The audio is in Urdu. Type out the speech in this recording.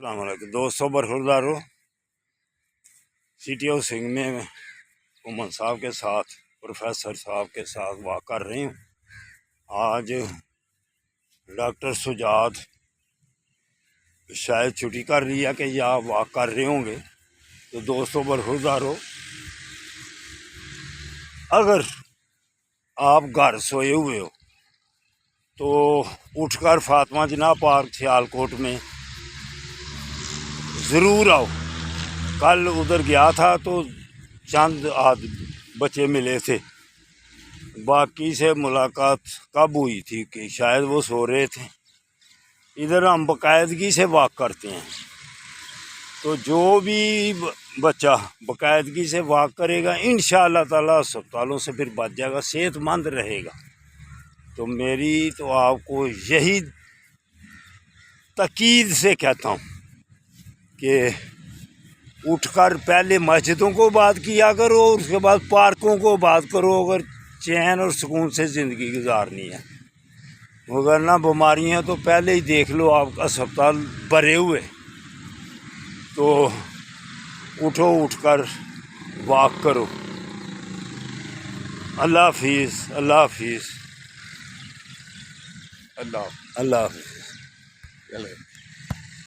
السلام علیکم دوستوں، برخوردارو سٹی ہاؤسنگ میں عمر صاحب کے ساتھ پروفیسر صاحب کے ساتھ واک کر رہی ہوں۔ آج ڈاکٹر سجاد شاید چھٹی کر رہی ہے کہ یا واک کر رہے ہوں گے۔ تو دوستوں برخوردارو، اگر آپ گھر سوئے ہوئے ہو تو اٹھ کر فاطمہ جناح پارک سیال کوٹ میں ضرور آؤ۔ کل ادھر گیا تھا تو چند بچے ملے تھے، باقی سے ملاقات کب ہوئی تھی کہ شاید وہ سو رہے تھے۔ ادھر ہم باقاعدگی سے واک کرتے ہیں، تو جو بھی بچہ باقاعدگی سے واک کرے گا انشاءاللہ تعالیٰ ہسپتالوں سے پھر بچ جائے گا، صحت مند رہے گا۔ تو میری تو آپ کو یہی تاکید سے کہتا ہوں کہ اٹھ کر پہلے مسجدوں کو بات کیا کرو، اور اس کے بعد پارکوں کو بات کرو اگر چین اور سکون سے زندگی گزارنی ہے۔ مگر نہ بیماریاں تو پہلے ہی دیکھ لو، آپ کا اسپتال بھرے ہوئے۔ تو اٹھو، اٹھ کر واک کرو۔ اللہ حافظ، اللہ حافظ، اللہ حافظ۔